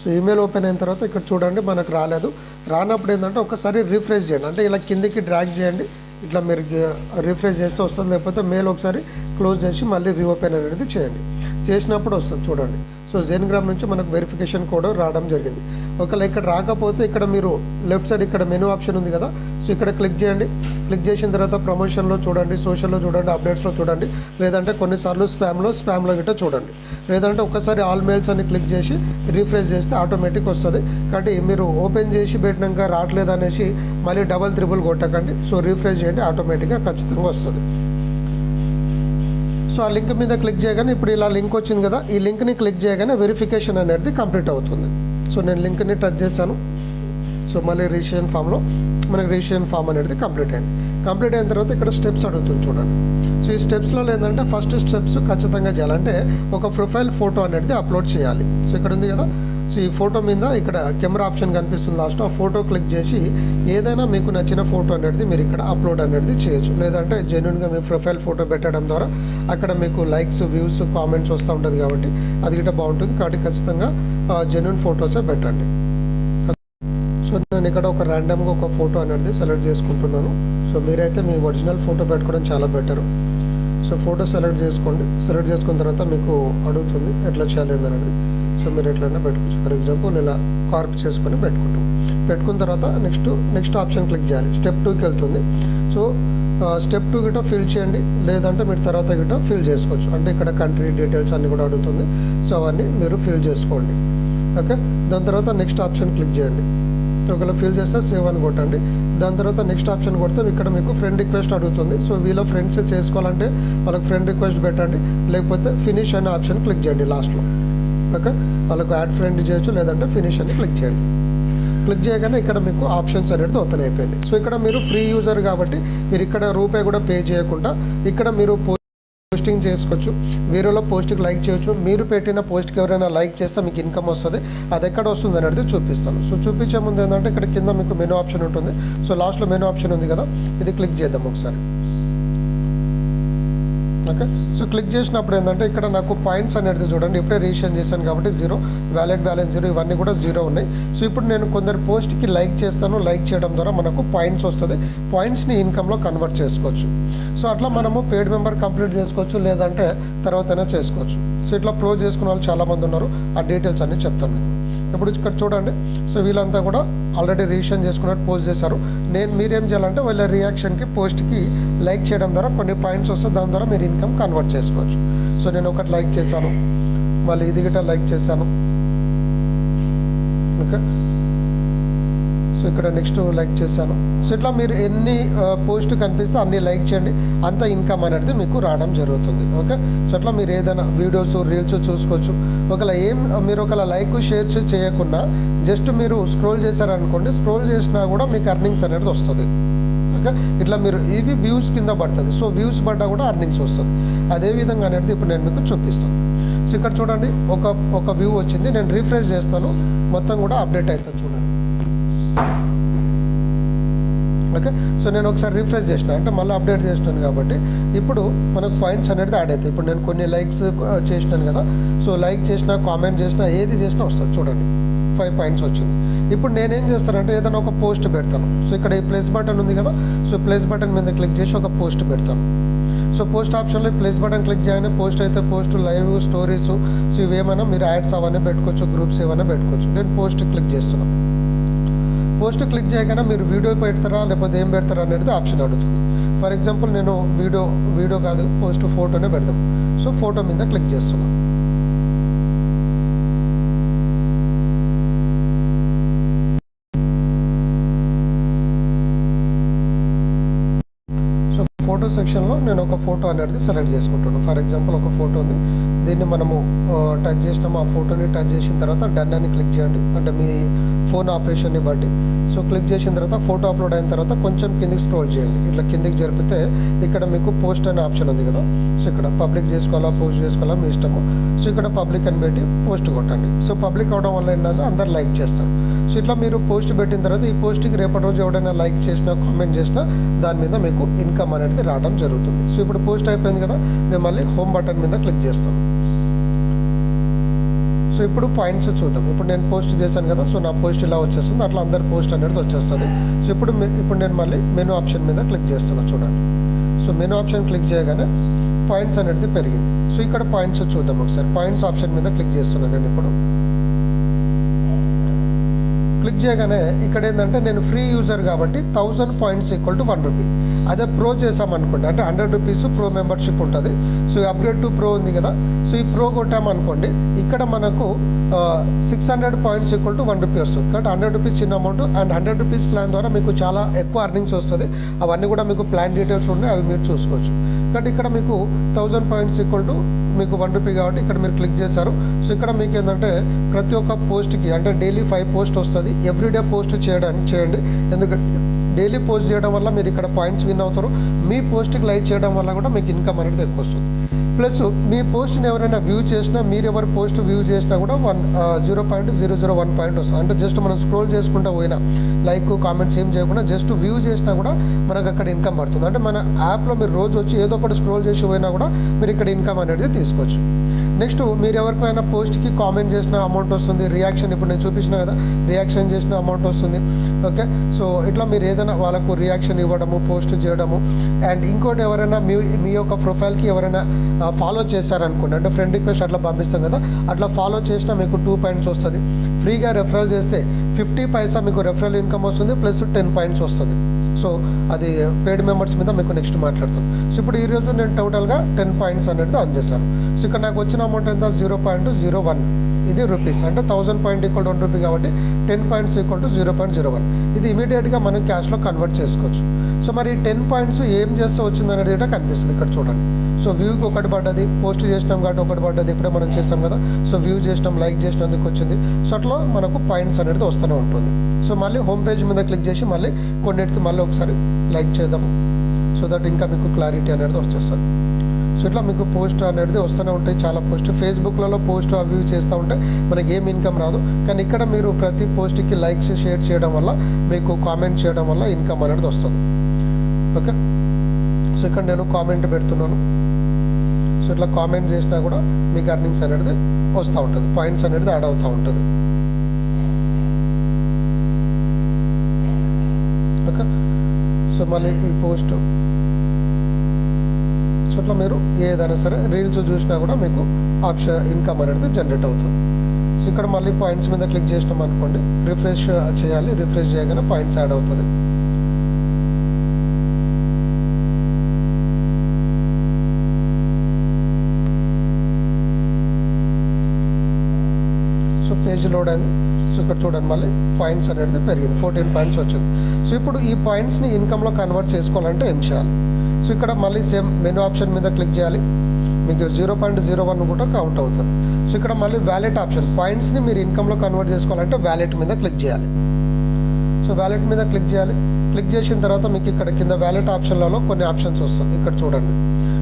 So email open అయిన తర్వాత ఇక్కడ చూడండి మనకు రాలేదు. రానప్పుడు ఏంటంటే ఒకసారి రిఫ్రెష్ చేయండి, అంటే ఇలా కిందికి డ్రాగ్ చేయండి, ఇట్లా మీరు రిఫ్రెష్ చేస్తే వస్తుంది. లేకపోతే మెయిల్ ఒకసారి క్లోజ్ చేసి మళ్ళీ రీఓపెన్ అనేది చేయండి, చేసినప్పుడు వస్తుంది చూడండి. సో జెన్గ్రామ్ నుంచి మనకు వెరిఫికేషన్ కోడ్ రావడం జరిగింది. ఒకవేళ ఇక్కడ రాకపోతే ఇక్కడ మీరు లెఫ్ట్ సైడ్ ఇక్కడ మెనూ ఆప్షన్ ఉంది కదా, సో ఇక్కడ క్లిక్ చేయండి. క్లిక్ చేసిన తర్వాత ప్రమోషన్లో చూడండి, సోషల్లో చూడండి, అప్డేట్స్లో చూడండి, లేదంటే కొన్నిసార్లు స్పామ్లో గిట్ట చూడండి. లేదంటే ఒకసారి ఆల్ మెయిల్స్ అని క్లిక్ చేసి రిఫ్రెష్ చేస్తే ఆటోమేటిక్ వస్తుంది. కాబట్టి మీరు ఓపెన్ చేసి పెట్టినాక రావట్లేదు అనేసి మళ్ళీ డబల్ త్రిబుల్ కొట్టకండి. సో రిఫ్రెష్ చేయండి, ఆటోమేటిక్గా ఖచ్చితంగా వస్తుంది. సో ఆ లింక్ మీద క్లిక్ చేయగానే ఇప్పుడు ఇలా లింక్ వచ్చింది కదా, ఈ లింక్ని క్లిక్ చేయగానే వెరిఫికేషన్ అనేది కంప్లీట్ అవుతుంది. సో నేను లింక్ని టచ్ చేశాను. సో మళ్ళీ రిజిస్ట్రేషన్ ఫామ్లో మనకి రిజిస్ట్రేషన్ ఫామ్ అనేది కంప్లీట్ అయింది. కంప్లీట్ అయిన తర్వాత ఇక్కడ స్టెప్స్ అడుగుతుంది చూడండి. సో ఈ స్టెప్స్లో ఏంటంటే ఫస్ట్ స్టెప్స్ ఖచ్చితంగా చేయాలంటే ఒక ప్రొఫైల్ ఫోటో అనేది అప్లోడ్ చేయాలి. సో ఇక్కడ ఉంది కదా, సో ఈ ఫోటో మీద ఇక్కడ కెమెరా ఆప్షన్ కనిపిస్తుంది లాస్ట్, ఆ ఫోటో క్లిక్ చేసి ఏదైనా మీకు నచ్చిన ఫోటో అనేది మీరు ఇక్కడ అప్లోడ్ అనేది చేయొచ్చు. లేదంటే జెన్యున్గా మీ ప్రొఫైల్ ఫోటో పెట్టడం ద్వారా అక్కడ మీకు లైక్స్, వ్యూస్, కామెంట్స్ వస్తూ ఉంటుంది కాబట్టి అది గిట్ట బాగుంటుంది. కాబట్టి ఖచ్చితంగా జెన్యున్ ఫోటోసే పెట్టండి. సో నేను ఇక్కడ ఒక ర్యాండమ్గా ఒక ఫోటో అనేది సెలెక్ట్ చేసుకుంటున్నాను. సో మీరైతే మీ ఒరిజినల్ ఫోటో పెట్టుకోవడం చాలా బెటర్. సో ఫోటో సెలెక్ట్ చేసుకోండి. సెలెక్ట్ చేసుకున్న తర్వాత మీకు అడుగుతుంది ఎట్లా చేయాలి అనేది. సో మీరు ఎట్లయినా పెట్టుకోవచ్చు. ఫర్ ఎగ్జాంపుల్ ఇలా కార్ప్ చేసుకొని పెట్టుకున్న తర్వాత నెక్స్ట్ ఆప్షన్ క్లిక్ చేయాలి. స్టెప్ 2కి వెళ్తుంది. సో స్టెప్ 2 గిట్ట ఫిల్ చేయండి, లేదంటే మీరు తర్వాత గిట్ట ఫిల్ చేసుకోవచ్చు. అంటే ఇక్కడ కంట్రీ డీటెయిల్స్ అన్నీ కూడా అడుగుతుంది. సో అవన్నీ మీరు ఫిల్ చేసుకోండి. ఓకే, దాని తర్వాత నెక్స్ట్ ఆప్షన్ క్లిక్ చేయండి. ఒకవేళ ఫిల్ చేస్తే సేవ్ అని కొట్టండి. దాని తర్వాత నెక్స్ట్ ఆప్షన్ కొడితే ఇక్కడ మీకు ఫ్రెండ్ రిక్వెస్ట్ అడుగుతుంది. సో వీళ్ళ ఫ్రెండ్స్ చేసుకోవాలంటే వాళ్ళకి ఫ్రెండ్ రిక్వెస్ట్ పెట్టండి, లేకపోతే ఫినిష్ అనే ఆప్షన్ క్లిక్ చేయండి లాస్ట్లో. ఓకే, వాళ్ళకు యాడ్ ఫ్రెండ్ చేయొచ్చు, లేదంటే ఫినిష్ అని క్లిక్ చేయండి. క్లిక్ చేయగానే ఇక్కడ మీకు ఆప్షన్స్ అనేది ఓపెన్ అయిపోయింది. సో ఇక్కడ మీరు ఫ్రీ యూజర్ కాబట్టి మీరు ఇక్కడ రూపాయి కూడా పే చేయకుండా ఇక్కడ మీరు పోస్టింగ్ చేసుకోవచ్చు, వేరేలో పోస్ట్కి లైక్ చేయొచ్చు. మీరు పెట్టిన పోస్ట్కి ఎవరైనా లైక్ చేస్తే మీకు ఇన్కమ్ వస్తుంది. అది ఎక్కడ వస్తుంది అనేది చూపిస్తాను. సో చూపించే ముందు ఏంటంటే ఇక్కడ కింద మీకు మెనూ ఆప్షన్ ఉంటుంది. సో లాస్ట్లో మెనూ ఆప్షన్ ఉంది కదా, ఇది క్లిక్ చేద్దాం ఒకసారి. ఓకే, సో క్లిక్ చేసినప్పుడు ఏంటంటే ఇక్కడ నాకు పాయింట్స్ అనేది చూడండి, ఇప్పుడే రిజిస్ట్రేషన్ చేశాను కాబట్టి 0, వ్యాలిడ్ బ్యాలెన్స్ 0, ఇవన్నీ కూడా 0 ఉన్నాయి. సో ఇప్పుడు నేను కొందరు పోస్ట్కి లైక్ చేస్తాను, లైక్ చేయడం ద్వారా మనకు పాయింట్స్ వస్తుంది. పాయింట్స్ని ఇన్కమ్లో కన్వర్ట్ చేసుకోవచ్చు. సో అట్లా మనము పెయిడ్ మెంబర్ కంప్లీట్ చేసుకోవచ్చు, లేదంటే తర్వాతైనా చేసుకోవచ్చు. సో ఇట్లా ప్రో చేసుకున్న వాళ్ళు చాలామంది ఉన్నారు, ఆ డీటెయిల్స్ అన్నీ చెప్తాను. ఇప్పుడు ఇక్కడ చూడండి, సో వీళ్ళంతా కూడా ఆల్రెడీ రిజిస్ట్రేషన్ చేసుకున్నట్టు పోస్ట్ చేశారు. మీరేం చేయాలంటే వాళ్ళ రియాక్షన్కి పోస్ట్కి లైక్ చేయడం ద్వారా కొన్ని పాయింట్స్ వస్తే దాని ద్వారా మీరు ఇన్కమ్ కన్వర్ట్ చేసుకోవచ్చు. సో నేను ఒకటి లైక్ చేశాను, మళ్ళీ ఇది గిట్ట లైక్ చేశాను. ఓకే, సో ఇక్కడ నెక్స్ట్ లైక్ చేశాను. సో ఇట్లా మీరు ఎన్ని పోస్ట్ కనిపిస్తే అన్ని లైక్ చేయండి, అంత ఇన్కమ్ అనేది మీకు రావడం జరుగుతుంది. ఓకే, సో అట్లా మీరు ఏదైనా వీడియోస్, రీల్స్ చూసుకోవచ్చు. మీరు ఒకవేళ లైక్, షేర్స్ చేయకుండా జస్ట్ మీరు స్క్రోల్ చేశారనుకోండి, స్క్రోల్ చేసినా కూడా మీకు అర్నింగ్స్ అనేది వస్తుంది. ఓకే, ఇట్లా మీరు ఇవి వ్యూస్ కింద పడుతుంది. సో వ్యూస్ పడ్డా కూడా అర్నింగ్స్ వస్తుంది. అదేవిధంగా అనేది ఇప్పుడు నేను మీకు చూపిస్తాను. సో ఇక్కడ చూడండి, ఒక వ్యూ వచ్చింది. నేను రిఫ్రెష్ చేస్తాను, మొత్తం కూడా అప్డేట్ అవుతుంది చూడండి. ఓకే, సో నేను ఒకసారి రిఫ్రెష్ చేసిన అంటే మళ్ళీ అప్డేట్ చేసినాను కాబట్టి ఇప్పుడు మనకు పాయింట్స్ అనేది యాడ్ అవుతాయి. ఇప్పుడు నేను కొన్ని లైక్స్ చేసినాను కదా, సో లైక్ చేసినా, కామెంట్ చేసినా, ఏది చేసినా వస్తుంది చూడండి, 5 పాయింట్స్ వచ్చింది. ఇప్పుడు నేనేం చేస్తానంటే ఏదైనా ఒక పోస్ట్ పెడతాను. సో ఇక్కడ ఈ ప్లస్ బటన్ ఉంది కదా, సో ప్లస్ బటన్ మీద క్లిక్ చేసి ఒక పోస్ట్ పెడతాను. సో పోస్ట్ ఆప్షన్లో ప్లస్ బటన్ క్లిక్ చేయగానే పోస్ట్ అయితే పోస్ట్, లైవ్, స్టోరీస్, సో ఇవేమైనా మీరు యాడ్స్ అవన్నీ పెట్టుకోవచ్చు, గ్రూప్స్ ఏమైనా పెట్టుకోవచ్చు. నేను పోస్ట్ క్లిక్ చేస్తున్నాను. పోస్ట్ క్లిక్ చేయగానే మీరు వీడియో పెడతారా లేకపోతే ఏం పెడతారా అనేది ఆప్షన్ అడుగుతుంది. ఫర్ ఎగ్జాంపుల్ నేను వీడియో కాదు, పోస్ట్ ఫోటోనే పెడదాం. సో ఫోటో మీద క్లిక్ చేస్తున్నాను. సో ఫోటో సెక్షన్లో నేను ఒక ఫోటో అనేది సెలెక్ట్ చేసుకుంటున్నాను. ఫర్ ఎగ్జాంపుల్ ఒక ఫోటో ఉంది, దీన్ని మనము టచ్ చేసినాము. ఆ ఫోటోని టచ్ చేసిన తర్వాత డన్ అని క్లిక్ చేయండి, అంటే మీ ఫోన్ ఆపరేషన్ని బట్టి. సో క్లిక్ చేసిన తర్వాత ఫోటో అప్లోడ్ అయిన తర్వాత కొంచెం కిందికి స్క్రోల్ చేయండి. ఇట్లా కిందికి జరిపితే ఇక్కడ మీకు పోస్ట్ అనే ఆప్షన్ ఉంది కదా, సో ఇక్కడ పబ్లిక్ చేసుకోవాలా, పోస్ట్ చేసుకోవాలా మీ ఇష్టము. సో ఇక్కడ పబ్లిక్ అని పెట్టి పోస్ట్ కొట్టండి. సో పబ్లిక్ అవడం వల్ల ఏంటంటే అందరు లైక్ చేస్తారు. సో ఇట్లా మీరు పోస్ట్ పెట్టిన తర్వాత ఈ పోస్ట్కి రేపటి రోజు ఎవడైనా లైక్ చేసినా, కామెంట్ చేసినా దాని మీద మీకు ఇన్కమ్ అనేది రావడం జరుగుతుంది. సో ఇప్పుడు పోస్ట్ అయిపోయింది కదా, నేను మళ్ళీ హోమ్ బటన్ మీద క్లిక్ చేస్తాను. సో ఇప్పుడు పాయింట్స్ చూద్దాం. ఇప్పుడు నేను పోస్ట్ చేశాను కదా, సో నా పోస్ట్ ఇలా వచ్చేస్తుంది, అట్లా అందరి పోస్ట్ అనేది వచ్చేస్తుంది. సో ఇప్పుడు నేను మళ్ళీ మెనూ ఆప్షన్ మీద క్లిక్ చేస్తున్నాను చూడండి. సో మెనూ ఆప్షన్ క్లిక్ చేయగానే పాయింట్స్ అనేది పెరిగింది. సో ఇక్కడ పాయింట్స్ చూద్దాం ఒకసారి. పాయింట్స్ ఆప్షన్ మీద క్లిక్ చేస్తున్నాను నేను ఇప్పుడు. క్లిక్ చేయగానే ఇక్కడ ఏంటంటే నేను ఫ్రీ యూజర్ కాబట్టి 1000 పాయింట్స్ ఈక్వల్ టు 1 రూపీ. అదే ప్రో చేసామనుకోండి అంటే 100 రూపీస్ ప్రో మెంబర్షిప్ ఉంటుంది. సో అప్గ్రేడ్ టు ప్రో ఉంది కదా, సో ఈ ప్రో కొట్టామనుకోండి ఇక్కడ మనకు 600 పాయింట్స్ ఈక్వల్ టు 1 రూపీ వస్తుంది. కాబట్టి 100 రూపీస్ చిన్న అమౌంట్, అండ్ 100 రూపీస్ ప్లాన్ ద్వారా మీకు చాలా ఎక్కువ అర్నింగ్స్ వస్తుంది. అవన్నీ కూడా మీకు ప్లాన్ డీటెయిల్స్ ఉన్నాయి, అవి మీరు చూసుకోవచ్చు. కాబట్టి ఇక్కడ మీకు 1000 పాయింట్స్ ఈక్వల్ టు మీకు 1 రూపీ కాబట్టి ఇక్కడ మీరు క్లిక్ చేశారు. సో ఇక్కడ మీకు ఏంటంటే ప్రతి ఒక్క పోస్ట్కి అంటే డైలీ 5 పోస్ట్ వస్తుంది. ఎవ్రీడే పోస్ట్ చేయండి, ఎందుకంటే డైలీ పోస్ట్ చేయడం వల్ల మీరు ఇక్కడ పాయింట్స్ విన్ అవుతారు. మీ పోస్ట్కి లైక్ చేయడం వల్ల కూడా మీకు ఇన్కమ్ అనేది ఎక్కువ వస్తుంది. ప్లస్ మీ పోస్ట్ని ఎవరైనా వ్యూ చేసినా, మీరు ఎవరు పోస్ట్ వ్యూ చేసినా కూడా 0.001 పాయింట్ వస్తుంది. అంటే జస్ట్ మనం స్క్రోల్ చేసుకుంటూ పోయినా, లైక్ కామెంట్స్ ఏం చేయకుండా జస్ట్ వ్యూ చేసినా కూడా మనకు అక్కడ ఇన్కమ్ పడుతుంది. అంటే మన యాప్లో మీరు రోజు వచ్చి ఏదో ఒకటి స్క్రోల్ చేసి పోయినా కూడా మీరు ఇక్కడ ఇన్కమ్ అనేది తీసుకోవచ్చు. నెక్స్ట్ మీరు ఎవరికైనా పోస్ట్కి కామెంట్ చేసిన అమౌంట్ వస్తుంది. రియాక్షన్ ఇప్పుడు నేను చూపించిన కదా, రియాక్షన్ చేసిన అమౌంట్ వస్తుంది. ఓకే, సో ఇట్లా మీరు ఏదైనా వాళ్ళకు రియాక్షన్ ఇవ్వడము, పోస్ట్ చేయడము. అండ్ ఇంకోటి ఎవరైనా మీ యొక్క ప్రొఫైల్కి ఎవరైనా ఫాలో చేశారనుకోండి, అంటే ఫ్రెండ్ రిక్వెస్ట్ అట్లా పంపిస్తాం కదా, అట్లా ఫాలో చేసినా మీకు 2 పాయింట్స్ వస్తుంది. ఫ్రీగా రెఫరల్ చేస్తే 50 పైసా మీకు రెఫరల్ ఇన్కమ్ వస్తుంది, ప్లస్ 10 పాయింట్స్ వస్తుంది. సో అది పెయిడ్ మెంబర్స్ మీద మీకు నెక్స్ట్ మాట్లాడుతాను. సో ఇప్పుడు ఈరోజు నేను టోటల్గా 10 పాయింట్స్ అనేది ఆన్ చేశాను. సో ఇక్కడ నాకు వచ్చిన అమౌంట్ ఎంత 0.01 ఇది రూపీస్, అంటే 1000 పాయింట్ ఈక్వల్ 1 రూపీ కాబట్టి 10 పాయింట్స్ ఈక్వల్ టు 0.01. ఇది ఇమీడియట్గా మనం క్యాష్లో కన్వర్ట్ చేసుకోవచ్చు. సో మరి 10 పాయింట్స్ ఏం చేస్తే వచ్చింది అనేది కూడా కనిపిస్తుంది ఇక్కడ చూడండి. సో వ్యూకి ఒకటి పడ్డది, పోస్ట్ చేసినాం కాబట్టి ఒకటి పడ్డది, ఇప్పుడే మనం చేసాం కదా. సో వ్యూ చేసినాం, లైక్ చేసినందుకు వచ్చింది. సో అట్లా మనకు పాయింట్స్ అనేది వస్తూనే ఉంటుంది. సో మళ్ళీ హోమ్ పేజ్ మీద క్లిక్ చేసి మళ్ళీ కొన్నిటికి మళ్ళీ ఒకసారి లైక్ చేద్దాము, సో దట్ ఇంకా మీకు క్లారిటీ అనేది వచ్చేస్తుంది. సో ఇట్లా మీకు పోస్ట్ అనేది వస్తూనే ఉంటాయి చాలా పోస్ట్. ఫేస్బుక్లలో పోస్ట్ అవి చేస్తూ ఉంటే మనకి ఏం ఇన్కమ్ రాదు, కానీ ఇక్కడ మీరు ప్రతి పోస్ట్కి లైక్స్ షేర్ చేయడం వల్ల, మీకు కామెంట్ చేయడం వల్ల ఇన్కమ్ అనేది వస్తుంది. ఓకే, సో ఇక్కడ నేను కామెంట్ పెడుతున్నాను. సో ఇట్లా కామెంట్ చేసినా కూడా మీకు అర్నింగ్స్ అనేది వస్తూ ఉంటుంది, పాయింట్స్ అనేది యాడ్ అవుతూ ఉంటుంది. ఓకే, సో మళ్ళీ ఈ పోస్ట్, సో ఇట్లా మీరు ఏదైనా సరే రీల్స్ చూసినా కూడా మీకు ఆప్షన్ ఇన్కమ్ అనేది జనరేట్ అవుతుంది. సో ఇక్కడ మళ్ళీ పాయింట్స్ మీద క్లిక్ చేసినాం అనుకోండి, రిఫ్రెష్ చేయాలి. రిఫ్రెష్ చేయగానే పాయింట్స్ యాడ్ అవుతుంది. సో పేజ్ లోడ్ అయింది. సో ఇక్కడ చూడండి మళ్ళీ పాయింట్స్ అనేది పెరిగింది, 14 పాయింట్స్ వచ్చింది. సో ఇప్పుడు ఈ పాయింట్స్ని ఇన్కమ్లో కన్వర్ట్ చేసుకోవాలంటే ఏం చేయాలి? సో ఇక్కడ మళ్ళీ సేమ్ మెనూ ఆప్షన్ మీద క్లిక్ చేయాలి. మీకు 0.01 కూడా కౌంట్ అవుతుంది. సో ఇక్కడ మళ్ళీ వ్యాలెట్ ఆప్షన్, పాయింట్స్ని మీరు ఇన్కమ్లో కన్వర్ట్ చేసుకోవాలంటే వ్యాలెట్ మీద క్లిక్ చేయాలి. సో వ్యాలెట్ మీద క్లిక్ చేయాలి. క్లిక్ చేసిన తర్వాత మీకు ఇక్కడ కింద వ్యాలెట్ ఆప్షన్లలో కొన్ని ఆప్షన్స్ వస్తుంది, ఇక్కడ చూడండి.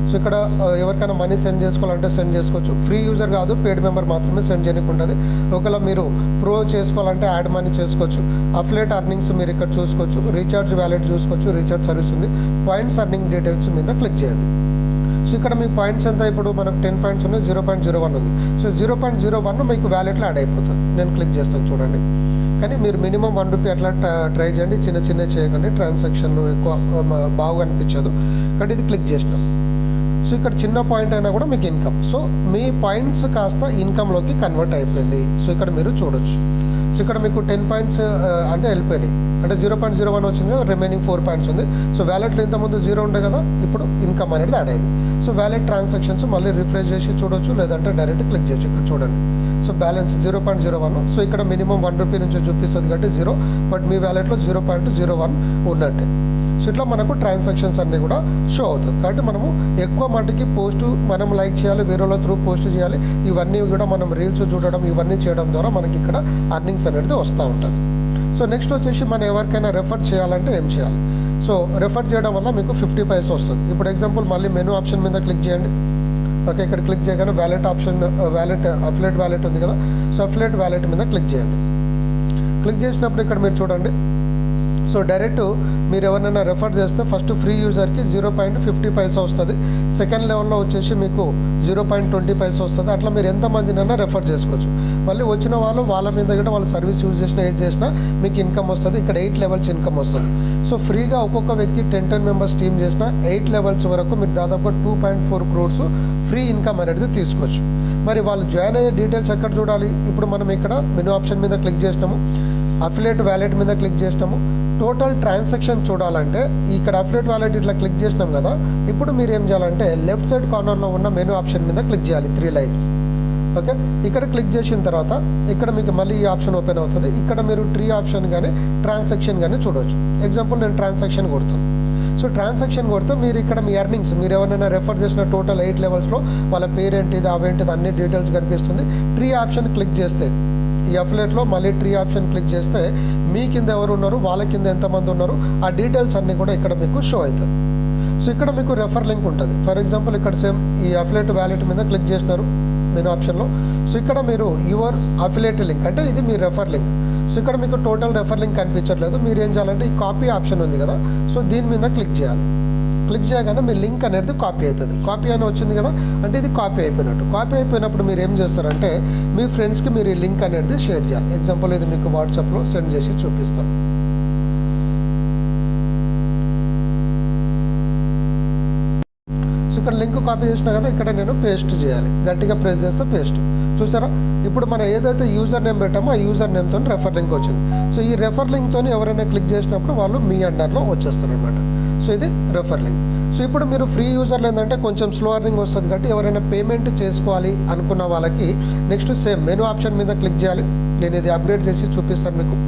సో ఇక్కడ ఎవరికైనా మనీ సెండ్ చేసుకోవాలంటే సెండ్ చేసుకోవచ్చు. ఫ్రీ యూజర్ కాదు, పెయిడ్ మెంబర్ మాత్రమే సెండ్ చేయడానికి ఉంటుంది. ఒకవేళ మీరు ప్రో చేసుకోవాలంటే యాడ్ మనీ చేసుకోవచ్చు. అఫిలియేట్ అర్నింగ్స్ మీరు ఇక్కడ చూసుకోవచ్చు. రీఛార్జ్ వ్యాలెట్ చూసుకోవచ్చు, రీఛార్జ్ సర్వీస్ ఉంది. పాయింట్స్ అర్నింగ్ డీటెయిల్స్ మీద క్లిక్ చేయండి. సో ఇక్కడ మీ పాయింట్స్ ఎంత, ఇప్పుడు మనకు 10 పాయింట్స్ ఉన్నాయి, 0.01 ఉంది. సో 0.01 మీకు వ్యాలెట్లో యాడ్ అయిపోతుంది. నేను క్లిక్ చేస్తాను చూడండి. కానీ మీరు మినిమం 1 రూపీ అట్లా ట్రై చేయండి, చిన్న చిన్న చేయకండి, ట్రాన్సాక్షన్ ఎక్కువ బాగా అనిపించదు. కాబట్టి ఇది క్లిక్ చేసినాం. సో ఇక్కడ చిన్న పాయింట్ అయినా కూడా మీకు ఇన్కమ్. సో మీ పాయింట్స్ కాస్త ఇన్కమ్లోకి కన్వర్ట్ అయిపోయింది. సో ఇక్కడ మీరు చూడొచ్చు. సో ఇక్కడ మీకు 10 పాయింట్స్ అంటే వెళ్ళిపోయినాయి, అంటే 0.01 వచ్చింది, రిమైనింగ్ 4 పాయింట్స్ ఉంది. సో వ్యాలెట్లో ఇంతకుముందు 0 ఉండే కదా, ఇప్పుడు ఇన్కమ్ అనేది యాడ్ అయింది. సో వ్యాలెట్ ట్రాన్సాక్షన్స్ మళ్ళీ రిఫ్రెష్ చేసి చూడొచ్చు, లేదంటే డైరెక్ట్ క్లిక్ చేయొచ్చు. ఇక్కడ చూడండి. So balance 0.01. సో ఇక్కడ మినిమం 1 రూపీ నుంచి చూపిస్తుంది కాబట్టి 0, బట్ మీ వ్యాలెట్లో 0.01 ఉన్నట్టే. సో ఇట్లా మనకు ట్రాన్సాక్షన్స్ అన్నీ కూడా షో అవుతుంది. కాబట్టి మనము ఎక్కువ మటుకి పోస్ట్ మనం లైక్ చేయాలి, వేరేలో త్రూ పోస్ట్ చేయాలి. ఇవన్నీ కూడా మనం రీల్స్ చూడడం, ఇవన్నీ చేయడం ద్వారా మనకి ఇక్కడ అర్నింగ్స్ అనేది వస్తూ ఉంటుంది. సో నెక్స్ట్ వచ్చేసి మనం ఎవరికైనా రెఫర్ చేయాలంటే ఏం చేయాలి? సో రెఫర్ చేయడం వల్ల మీకు 50 పైసా వస్తుంది. ఇప్పుడు ఎగ్జాంపుల్ మళ్ళీ మెనూ ఆప్షన్ మీద క్లిక్ చేయండి. ఓకే, ఇక్కడ క్లిక్ చేయగానే wallet option, wallet affiliate wallet ఉంది కదా. సో అఫిలియేట్ వ్యాలెట్ మీద క్లిక్ చేయండి. క్లిక్ చేసినప్పుడు ఇక్కడ మీరు చూడండి. సో డైరెక్ట్ మీరు ఎవరైనా రెఫర్ చేస్తే ఫస్ట్ ఫ్రీ యూజర్కి 0.50 పైసా వస్తుంది. సెకండ్ లెవెల్లో వచ్చేసి మీకు 0.20 పైసా వస్తుంది. అట్లా మీరు ఎంతమందినైనా రెఫర్ చేసుకోవచ్చు. మళ్ళీ వచ్చిన వాళ్ళు వాళ్ళ మీద కూడా వాళ్ళ సర్వీస్ యూజ్ చేసినా ఏది చేసినా మీకు ఇన్కమ్ వస్తుంది. ఇక్కడ 8 లెవెల్స్ ఇన్కమ్ వస్తుంది. సో ఫ్రీగా ఒక్కొక్క వ్యక్తి 10 మెంబర్స్ టీమ్ చేసిన 8 లెవెల్స్ వరకు మీరు దాదాపుగా 2.4 crores ఫ్రీ ఇన్కమ్ అనేది తీసుకోవచ్చు. మరి వాళ్ళు జాయిన్ అయ్యే డీటెయిల్స్ ఎక్కడ చూడాలి? ఇప్పుడు మనం ఇక్కడ మెనూ ఆప్షన్ మీద క్లిక్ చేసినాము, అఫిలియేట్ వ్యాలెట్ మీద క్లిక్ చేసినాము. టోటల్ ట్రాన్సాక్షన్ చూడాలంటే ఇక్కడ అఫిలియేట్ వ్యాలెట్ ఇట్లా క్లిక్ చేసినాం కదా. ఇప్పుడు మీరు ఏం చేయాలంటే లెఫ్ట్ సైడ్ కార్నర్లో ఉన్న మెనూ ఆప్షన్ మీద క్లిక్ చేయాలి, 3 లైన్స్. ఓకే, ఇక్కడ క్లిక్ చేసిన తర్వాత ఇక్కడ మీకు మళ్ళీ ఈ ఆప్షన్ ఓపెన్ అవుతుంది. ఇక్కడ మీరు ట్రీ ఆప్షన్ కానీ ట్రాన్సాక్షన్ కానీ చూడవచ్చు. ఎగ్జాంపుల్ నేను ట్రాన్సాక్షన్ కొడతాను. సో ట్రాన్సాక్షన్ కొడితే మీరు ఇక్కడ మీ ఎర్నింగ్స్ మీరు ఎవరైనా రెఫర్ చేసిన టోటల్ 8 లెవెల్స్లో వాళ్ళ పేరేంటిది అవేంటిది అన్ని డీటెయిల్స్ కనిపిస్తుంది. ట్రీ ఆప్షన్ క్లిక్ చేస్తే ఈ అఫిలియేట్లో మళ్ళీ ట్రీ ఆప్షన్ క్లిక్ చేస్తే మీ కింద ఎవరు ఉన్నారు, వాళ్ళ కింద ఎంతమంది ఉన్నారు, ఆ డీటెయిల్స్ అన్నీ కూడా ఇక్కడ మీకు షో అవుతుంది. సో ఇక్కడ మీకు రెఫర్ లింక్ ఉంటుంది. ఫర్ ఎగ్జాంపుల్ ఇక్కడ సేమ్ ఈ అఫిలియేట్ వ్యాలెట్ మీద క్లిక్ చేసినారు మెనూ ఆప్షన్లో. సో ఇక్కడ మీరు యువర్ అఫిలియేట్ లింక్ అంటే ఇది మీ రెఫర్ లింక్. సో ఇక్కడ మీకు టోటల్ రెఫర్ లింక్ కనిపించట్లేదు. మీరు ఏం చేయాలంటే ఈ కాపీ ఆప్షన్ ఉంది కదా, సో దీని మీద క్లిక్ చేయాలి. క్లిక్ చేయగానే మీ లింక్ అనేది కాపీ అవుతుంది. కాపీ అని వచ్చింది కదా, అంటే ఇది కాపీ అయిపోయినట్టు. కాపీ అయిపోయినప్పుడు మీరు ఏం చేస్తారంటే మీ ఫ్రెండ్స్కి మీరు ఈ లింక్ అనేది షేర్ చేయాలి. ఎగ్జాంపుల్ ఇది మీకు వాట్సాప్లో సెండ్ చేసి చూపిస్తాను. సో ఇక్కడ లింక్ కాపీ చేసినా కదా, ఇక్కడ నేను పేస్ట్ చేయాలి. గట్టిగా ప్రెస్ చేస్తే పేస్ట్. చూసారా, ఇప్పుడు మనం ఏదైతే యూజర్ నేమ్ పెట్టామో ఆ యూజర్ నేమ్తో రెఫర్ లింక్ వచ్చింది. సో ఈ రెఫర్ లింక్తో ఎవరైనా క్లిక్ చేసినప్పుడు వాళ్ళు మీ అండర్లో వచ్చేస్తారు అనమాట. సో ఇది రెఫర్ లింక్. సో ఇప్పుడు మీరు ఫ్రీ యూజర్లు ఏంటంటే కొంచెం స్లో అర్నింగ్ వస్తుంది కాబట్టి ఎవరైనా పేమెంట్ చేసుకోవాలి అనుకున్న వాళ్ళకి నెక్స్ట్ సేమ్ మెనూ ఆప్షన్ మీద క్లిక్ చేయాలి. నేను ఇది అప్గ్రేడ్ చేసి చూపిస్తాను మీకు.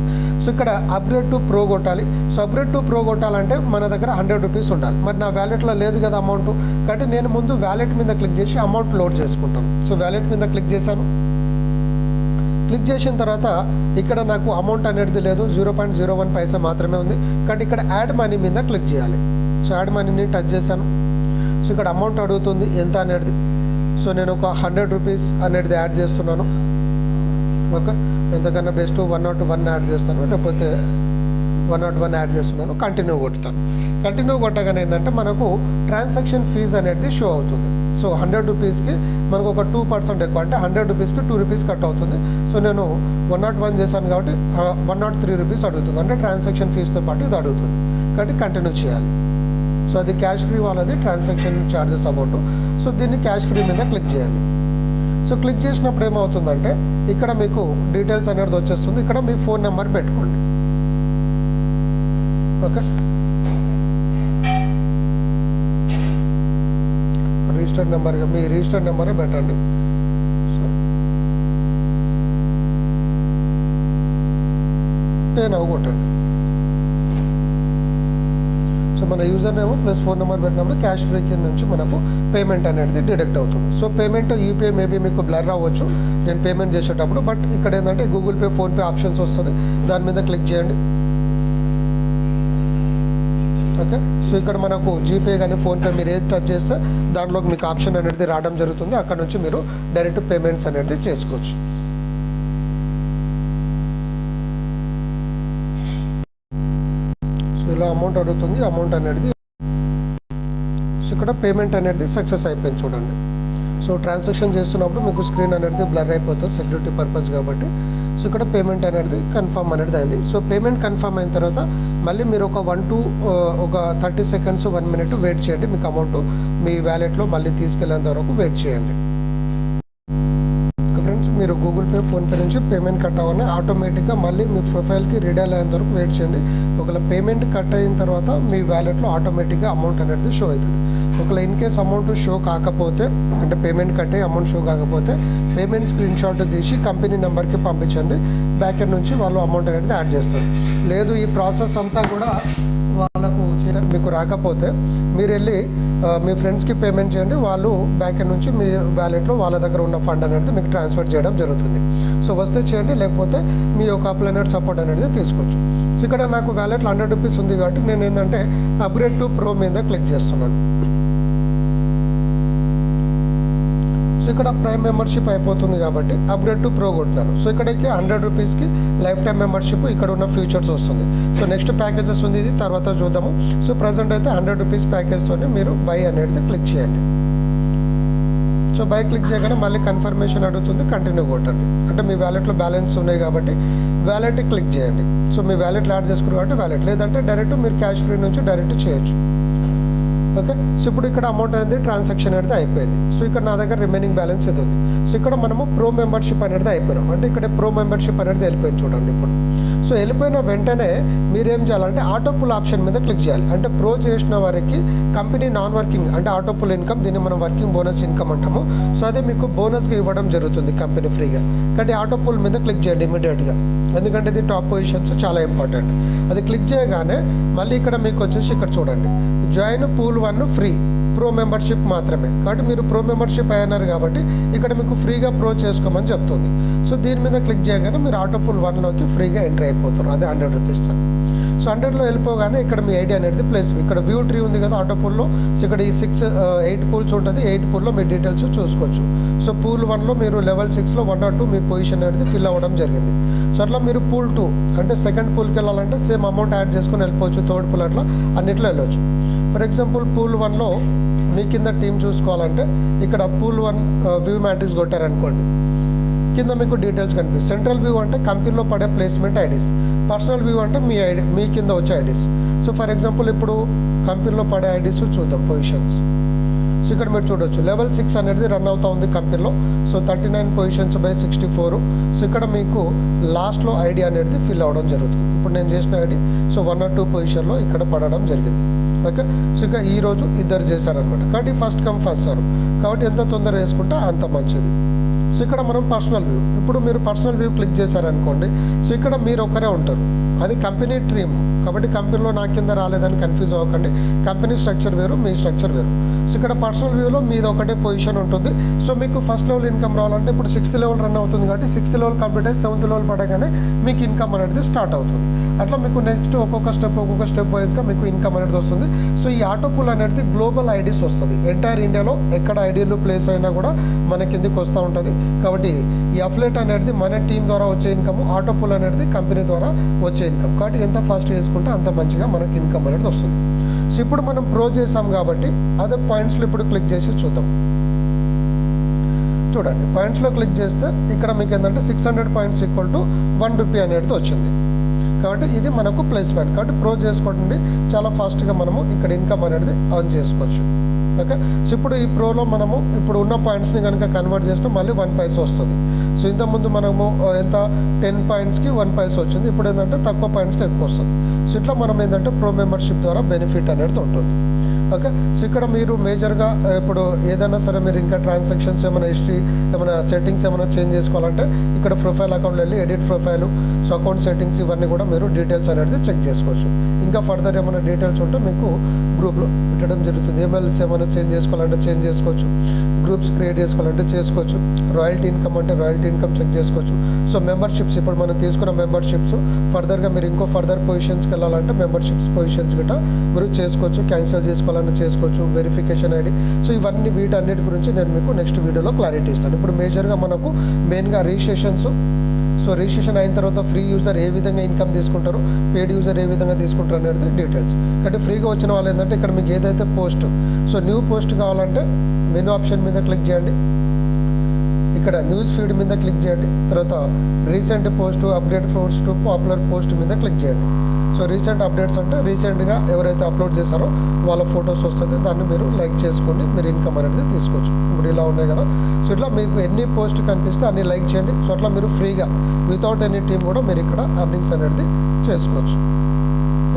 సో ఇక్కడ అప్గ్రేడ్ టు ప్రో కొట్టాలి. సో అప్గ్రేడ్ టు ప్రో కొట్టాలంటే మన దగ్గర 100 రూపీస్ ఉండాలి. మరి నా వ్యాలెట్లో లేదు కదా అమౌంట్, కాబట్టి నేను ముందు వ్యాలెట్ మీద క్లిక్ చేసి అమౌంట్ లోడ్ చేసుకుంటాను. సో వ్యాలెట్ మీద క్లిక్ చేశాను. క్లిక్ చేసిన తర్వాత ఇక్కడ నాకు అమౌంట్ అనేది లేదు, 0.01 పైసా మాత్రమే ఉంది. కాబట్టి ఇక్కడ యాడ్ మనీ మీద క్లిక్ చేయాలి. సో యాడ్ మనీని టచ్ చేశాను. సో ఇక్కడ అమౌంట్ అడుగుతుంది ఎంత అనేది. సో నేను ఒక 100 రూపీస్ అనేది యాడ్ చేస్తున్నాను. ఓకే, ఎంతకన్నా బెస్ట్ 101 యాడ్ చేస్తాను, లేకపోతే 101 యాడ్ చేస్తున్నాను. కంటిన్యూ కొట్టుతాను. కంటిన్యూ కొట్టగానే ఏంటంటే మనకు ట్రాన్సాక్షన్ ఫీజ్ అనేది షో అవుతుంది. సో 100 రూపీస్కి మనకు ఒక 2% ఎక్కువ, అంటే 100 రూపీస్కి 2 రూపీస్ కట్ అవుతుంది. సో నేను 101 చేశాను కాబట్టి 103 రూపీస్ అడుగుతుంది, అంటే ట్రాన్సాక్షన్ ఫీజుతో పాటు ఇది అడుగుతుంది. కాబట్టి కంటిన్యూ చేయాలి. సో అది క్యాష్ ఫ్రీ వాళ్ళది ట్రాన్సాక్షన్ ఛార్జెస్ అమౌంట్. సో దీన్ని క్యాష్ ఫ్రీ మీద క్లిక్ చేయండి. సో క్లిక్ చేసినప్పుడు ఏమవుతుందంటే ఇక్కడ మీకు డీటెయిల్స్ అనేది వచ్చేస్తుంది. ఇక్కడ మీ ఫోన్ నెంబర్ పెట్టుకోండి. ఓకే, రిజిస్టర్డ్ నెంబర్గా మీ రిజిస్టర్డ్ నెంబరే పెట్టండి. పే నౌ కొట్టండి. సో మన user name plus phone number పెట్టినప్పుడు క్యాష్ ఫ్రీ కింద నుంచి మనకు పేమెంట్ అనేది డిడక్ట్ అవుతుంది. సో పేమెంట్ యూపీఐ మేబీ మీకు బ్లర్ అవ్వచ్చు నేను పేమెంట్ చేసేటప్పుడు, బట్ ఇక్కడ ఏంటంటే గూగుల్ పే, ఫోన్పే ఆప్షన్స్ వస్తుంది, దాని మీద క్లిక్ చేయండి. ఓకే, సో ఇక్కడ మనకు జీపే కానీ ఫోన్పే మీరు ఏది టచ్ చేస్తే దాంట్లోకి మీకు ఆప్షన్ అనేది రావడం జరుగుతుంది. అక్కడ నుంచి మీరు డైరెక్ట్ పేమెంట్స్ అనేది చేసుకోవచ్చు. సో ఇలా అమౌంట్ అడుగుతుంది, అమౌంట్ అనేది సో ఇక్కడ పేమెంట్ అనేది సక్సెస్ అయిపోయింది చూడండి. సో ట్రాన్సాక్షన్ చేస్తున్నప్పుడు మీకు స్క్రీన్ అనేది బ్లర్ అయిపోతుంది సెక్యూరిటీ పర్పస్ కాబట్టి. సో ఇక్కడ పేమెంట్ అనేది కన్ఫర్మ్ అనేది అయింది. సో పేమెంట్ కన్ఫర్మ్ అయిన తర్వాత మళ్ళీ మీరు ఒక 30 సెకండ్స్ 1 మినిట్ వెయిట్ చేయండి. మీకు అమౌంట్ మీ వ్యాలెట్లో మళ్ళీ తీసుకెళ్ళేంత వరకు వెయిట్ చేయండి. ఫ్రెండ్స్, మీరు గూగుల్ పే, ఫోన్పే నుంచి పేమెంట్ కట్ అవ్వని ఆటోమేటిక్గా మళ్ళీ మీ ప్రొఫైల్కి రీడైల్ అయ్యేంత వరకు వెయిట్ చేయండి. ఒకవేళ పేమెంట్ కట్ అయిన తర్వాత మీ వ్యాలెట్లో ఆటోమేటిక్గా అమౌంట్ అనేది షో అవుతుంది. ఒకవేళ ఇన్ కేస్ అమౌంట్ షో కాకపోతే, అంటే పేమెంట్ కట్ అయ్యి అమౌంట్ షో కాకపోతే పేమెంట్ స్క్రీన్ షాట్ తీసి కంపెనీ నెంబర్కి పంపించండి. బ్యాక్ ఎండ్ నుంచి వాళ్ళు అమౌంట్ అనేది యాడ్ చేస్తారు. లేదు ఈ ప్రాసెస్ అంతా కూడా వాళ్ళకు మీకు రాకపోతే మీరు వెళ్ళి మీ ఫ్రెండ్స్కి పేమెంట్ చేయండి. వాళ్ళు బ్యాక్ ఎండ్ నుంచి మీ వ్యాలెట్లో వాళ్ళ దగ్గర ఉన్న ఫండ్ అనేది మీకు ట్రాన్స్ఫర్ చేయడం జరుగుతుంది. సో వస్తే చేయండి, లేకపోతే మీ యొక్క అప్లైనర్ సపోర్ట్ అనేది తీసుకోవచ్చు. సో ఇక్కడ నాకు వ్యాలెట్లో 100 రూపీస్ ఉంది కాబట్టి నేను ఏంటంటే అప్గ్రేడ్ టు ప్రో మీద క్లిక్ చేస్తున్నాను. సో ఇక్కడ ప్రైమ్ మెంబర్షిప్ అయిపోతుంది కాబట్టి అప్గ్రేడ్ టు ప్రో కొట్టినాను. సో ఇక్కడికి 100 రూపీస్కి లైఫ్ టైం మెంబర్షిప్ ఇక్కడ ఉన్న ఫ్యూచర్స్ వస్తుంది. సో నెక్స్ట్ ప్యాకేజెస్ ఉంది, ఇది తర్వాత చూద్దాము. సో ప్రజెంట్ అయితే 100 రూపీస్ ప్యాకేజ్తో మీరు బై అనేది క్లిక్ చేయండి. సో బై క్లిక్ చేయగానే మళ్ళీ కన్ఫర్మేషన్ అడుగుతుంది, కంటిన్యూ కొట్టండి. అంటే మీ వ్యాలెట్లో బ్యాలెన్స్ ఉన్నాయి కాబట్టి వ్యాలెట్ క్లిక్ చేయండి. సో మీ వ్యాలెట్లో యాడ్ చేసుకున్నారు కాబట్టి వ్యాలెట్, లేదంటే డైరెక్ట్ మీరు క్యాష్ ఫ్రీ నుంచి డైరెక్ట్ చేయొచ్చు. ఓకే, సో ఇప్పుడు ఇక్కడ అమౌంట్ అనేది ట్రాన్సాక్షన్ అనేది అయిపోయింది. సో ఇక్కడ నా దగ్గర రిమైనింగ్ బ్యాలెన్స్ ఇది ఉంది. సో ఇక్కడ మనము ప్రో మెంబర్షిప్ అనేది అయిపోయినాం, అంటే ఇక్కడ ప్రో మెంబర్షిప్ అనేది వెళ్ళిపోయింది చూడండి ఇప్పుడు. సో వెళ్ళిపోయిన వెంటనే మీరేం చేయాలంటే ఆటో పుల్ ఆప్షన్ మీద క్లిక్ చేయాలి. అంటే ప్రో చేసిన వారికి కంపెనీ నాన్ వర్కింగ్ అంటే ఆటో పుల్ ఇన్కమ్, దీన్ని మనం వర్కింగ్ బోనస్ ఇన్కమ్ అంటాము. సో అదే మీకు బోనస్గా ఇవ్వడం జరుగుతుంది కంపెనీ ఫ్రీగా. కానీ ఆటో పుల్ మీద క్లిక్ చేయండి ఇమీడియట్గా, ఎందుకంటే ఇది టాప్ పొజిషన్స్ చాలా ఇంపార్టెంట్. అది క్లిక్ చేయగానే మళ్ళీ ఇక్కడ మీకు వచ్చేసి ఇక్కడ చూడండి join pool 1 free, pro membership మాత్రమే. కాబట్టి మీరు ప్రో మెంబర్షిప్ అయినారు కాబట్టి ఇక్కడ మీకు ఫ్రీగా ప్రో చేసుకోమని చెప్తుంది. సో దీని మీద క్లిక్ చేయగానే మీరు ఆటో పూల్ 1లోకి ఫ్రీగా ఎంటర్ అయిపోతారు, అదే 100 రూపీస్లో. సో 100లో వెళ్ళిపోగానే ఇక్కడ మీ ఐడి అనేది ప్లేస్, ఇక్కడ వ్యూ ట్రీ ఉంది కదా ఆటో పూల్లో. సో ఇక్కడ ఈ 8 పూల్స్ ఉంటుంది, 8 పూల్లో మీ డీటెయిల్స్ చూసుకోవచ్చు. సో పూల్ 1లో మీరు లెవెల్ 6లో 1 or 2 మీ పొజిషన్ అనేది ఫిల్ అవ్వడం జరిగింది. సో అట్లా మీరు పూల్ 2 అంటే సెకండ్ పూల్కి వెళ్ళాలంటే సేమ్ అమౌంట్ యాడ్ చేసుకొని వెళ్ళిపోవచ్చు, థర్డ్ పూల్ అట్లా అన్నిట్లో వెళ్ళొచ్చు. ఫర్ ఎగ్జాంపుల్ పూల్ 1లో మీ కింద టీమ్ చూసుకోవాలంటే ఇక్కడ పూల్ 1 వ్యూ మ్యాట్రిక్స్ కొట్టారనుకోండి, కింద మీకు డీటెయిల్స్ కనిపిస్తుంది. సెంట్రల్ వ్యూ అంటే కంపెనీలో పడే ప్లేస్మెంట్ ఐడీస్, పర్సనల్ వ్యూ అంటే మీ ఐడి, మీ కింద వచ్చే ఐడీస్. సో ఫర్ ఎగ్జాంపుల్ ఇప్పుడు కంపెనీలో పడే ఐడీస్ చూద్దాం పొజిషన్స్. సో ఇక్కడ మీరు చూడొచ్చు లెవెల్ 6 అనేది రన్ అవుతూ ఉంది కంపెనీలో. So 39 positions by 64. సో ఇక్కడ మీకు లాస్ట్లో ఐడి అనేది ఫిల్ అవ్వడం జరుగుతుంది. ఇప్పుడు నేను చేసిన ఐడి సో 1 or 2 పొజిషన్లో ఇక్కడ పడడం జరిగింది. ఓకే, సో ఇక ఈరోజు ఇద్దరు చేశారనమాట. కాబట్టి ఫస్ట్ కమ్ ఫస్ట్ సర్వ్, కాబట్టి ఎంత తొందర వేసుకుంటే అంత మంచిది. సో ఇక్కడ మనం పర్సనల్ వ్యూ, ఇప్పుడు మీరు పర్సనల్ వ్యూ క్లిక్ చేశారనుకోండి, సో ఇక్కడ మీరు ఒక్కరే ఉంటారు, అది కంపెనీ టీమ్ కాబట్టి కంపెనీలో నా కింద రాలేదని కన్ఫ్యూజ్ అవ్వకండి. కంపెనీ స్ట్రక్చర్ వేరు, మీ స్ట్రక్చర్ వేరు. సో ఇక్కడ పర్సనల్ వ్యూలో మీది ఒకటే పొజిషన్ ఉంటుంది. సో మీకు ఫస్ట్ లెవెల్ ఇన్కమ్ రావాలంటే ఇప్పుడు 6th లెవెల్ రన్ అవుతుంది కాబట్టి 6th లెవెల్ కంప్లీట్ అయ్యి 7th లెవెల్ పడగానే మీకు ఇన్కమ్ అనేది స్టార్ట్ అవుతుంది. అట్లా మీకు నెక్స్ట్ ఒక్కొక్క స్టెప్ వైజ్గా మీకు ఇన్కమ్ అనేది వస్తుంది. సో ఈ ఆటో పూల్ అనేది గ్లోబల్ ఐడీస్ వస్తుంది, ఎంటైర్ ఇండియాలో ఎక్కడ ఐడీలు ప్లేస్ అయినా కూడా మన కిందికి వస్తూ ఉంటుంది. కాబట్టి ఈ అఫ్లేట్ అనేది మన టీం ద్వారా వచ్చే ఇన్కమ్, ఆటో పూల్ అనేది కంపెనీ ద్వారా వచ్చే ఇన్కమ్. కాబట్టి ఎంత ఫాస్ట్ చేసుకుంటే అంత మంచిగా మనకి ఇన్కమ్ అనేది వస్తుంది. సో ఇప్పుడు మనం ప్రో చేసాం కాబట్టి అదే పాయింట్స్లో ఇప్పుడు క్లిక్ చేసి చూద్దాం. చూడండి పాయింట్స్లో క్లిక్ చేస్తే ఇక్కడ మీకు ఏంటంటే 600 పాయింట్స్ ఈక్వల్ టు 1 రూపీ అనేది వచ్చింది. కాబట్టి ఇది మనకు ప్లస్ పాయింట్. కాబట్టి ప్రో చేసుకోండి, చాలా ఫాస్ట్గా మనము ఇక్కడ ఇన్కమ్ అనేది అర్న్ చేసుకోవచ్చు. ఓకే, సో ఇప్పుడు ఈ ప్రోలో మనము ఇప్పుడు ఉన్న పాయింట్స్ని కనుక కన్వర్ట్ చేస్తే మళ్ళీ 1 పైసా వస్తుంది. సో ఇంతకుముందు మనము ఎంత 10 పాయింట్స్కి 1 పైసా వచ్చింది, ఇప్పుడు ఏంటంటే తక్కువ పాయింట్స్కి ఎక్కువ వస్తుంది. సో ఇట్లా మనం ఏంటంటే ప్రో మెంబర్షిప్ ద్వారా బెనిఫిట్ అనేది ఉంటుంది. ఓకే, సో ఇక్కడ మీరు మేజర్గా ఇప్పుడు ఏదైనా సరే మీరు ఇంకా ట్రాన్సాక్షన్స్ ఏమైనా హిస్టరీ ఏమైనా సెట్టింగ్స్ ఏమైనా చేంజ్ చేసుకోవాలంటే ఇక్కడ ప్రొఫైల్ అకౌంట్లో వెళ్ళి edit profile, so account settings ఇవన్నీ కూడా మీరు డీటెయిల్స్ అనేది చెక్ చేసుకోవచ్చు. ఇంకా ఫర్దర్ ఏమైనా డీటెయిల్స్ ఉంటే మీకు గ్రూప్లో పెట్టడం జరుగుతుంది. ఈమెయిల్స్ ఏమైనా చేంజ్ చేసుకోవాలంటే చేంజ్ చేసుకోవచ్చు, గ్రూప్స్ క్రియేట్ చేసుకోవాలంటే చేసుకోవచ్చు, రాయల్టీ ఇన్కమ్ అంటే రాయల్టీ ఇన్కమ్ చెక్ చేసుకోవచ్చు. సో మెంబర్షిప్స్ ఇప్పుడు మనం తీసుకున్న మెంబర్షిప్స్ ఫర్దర్గా మీరు ఇంకో ఫర్దర్ పొజిషన్స్కి వెళ్ళాలంటే మెంబర్షిప్స్ పొజిషన్స్ గట్రా మీరు చేసుకోవచ్చు, క్యాన్సిల్ చేసుకోవాలని చేసుకోవచ్చు, వెరిఫికేషన్ ఐడి. సో ఇవన్నీ వీటన్నిటి గురించి నేను మీకు నెక్స్ట్ వీడియోలో క్లారిటీ ఇస్తాను. ఇప్పుడు మేజర్గా మనకు మెయిన్గా రిజిస్ట్రేషన్స్. సో రిజిస్ట్రేషన్ అయిన తర్వాత ఫ్రీ యూజర్ ఏ విధంగా ఇన్కమ్ తీసుకుంటారు, పెయిడ్ యూజర్ ఏ విధంగా తీసుకుంటారు అనేది డీటెయిల్స్. కాబట్టి ఫ్రీగా వచ్చిన వాళ్ళు ఏంటంటే ఇక్కడ మీకు ఏదైతే పోస్ట్, సో న్యూ పోస్ట్ కావాలంటే మెనూ ఆప్షన్ మీద క్లిక్ చేయండి, ఇక్కడ న్యూస్ ఫీడ్ మీద క్లిక్ చేయండి, తర్వాత recent post, update post, popular post మీద క్లిక్ చేయండి. సో రీసెంట్ అప్డేట్స్ అంటే రీసెంట్గా ఎవరైతే అప్లోడ్ చేశారో వాళ్ళ ఫొటోస్ వస్తుంది, దాన్ని మీరు లైక్ చేసుకోండి, మీరు ఇన్కమ్ అనేది తీసుకోవచ్చు. ఇప్పుడు ఇలా ఉన్నాయి కదా, సో ఇట్లా మీకు ఎన్ని పోస్ట్ కనిపిస్తే అన్ని లైక్ చేయండి. సో అట్లా మీరు ఫ్రీగా వితౌట్ ఎనీ టీమ్ కూడా మీరు ఇక్కడ అర్నింగ్స్ అనేది చేసుకోవచ్చు.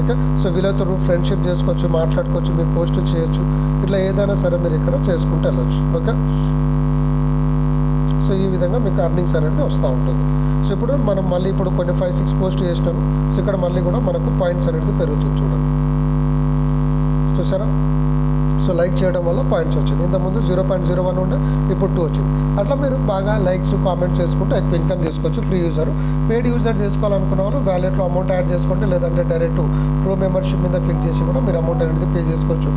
ఓకే, సో వీళ్ళతో ఫ్రెండ్షిప్ చేసుకోవచ్చు, మాట్లాడుకోవచ్చు, మీరు పోస్ట్ చేయొచ్చు, ఇట్లా ఏదైనా సరే మీరు ఇక్కడ చేసుకుంటూ వెళ్ళొచ్చు. ఓకే, సో ఈ విధంగా మీకు అర్నింగ్స్ అనేది వస్తూ ఉంటుంది. సో ఇప్పుడు మనం మళ్ళీ ఇప్పుడు కొన్ని 5-6 పోస్ట్ చేసినాము. సో ఇక్కడ మళ్ళీ కూడా మనకు పాయింట్స్ అనేది పెరుగుతుంది చూడండి, చూసారా. సో లైక్ చేయడం వల్ల పాయింట్స్ వచ్చింది. ఇంతకుముందు 0.01 ఉండే, ఇప్పుడు 2 వచ్చింది. అట్లా మీరు బాగా లైక్స్ కామెంట్స్ చేసుకుంటే ఎక్కువ ఇన్కమ్ చేసుకోవచ్చు. ఫ్రీ యూజర్, పెయిడ్ యూజర్ చేసుకోవాలనుకున్న వాళ్ళు వ్యాలెట్లో అమౌంట్ యాడ్ చేసుకోండి, లేదంటే డైరెక్ట్ ప్రో మెంబర్షిప్ మీద క్లిక్ చేసి కూడా మీరు అమౌంట్ అనేది పే చేసుకోవచ్చు.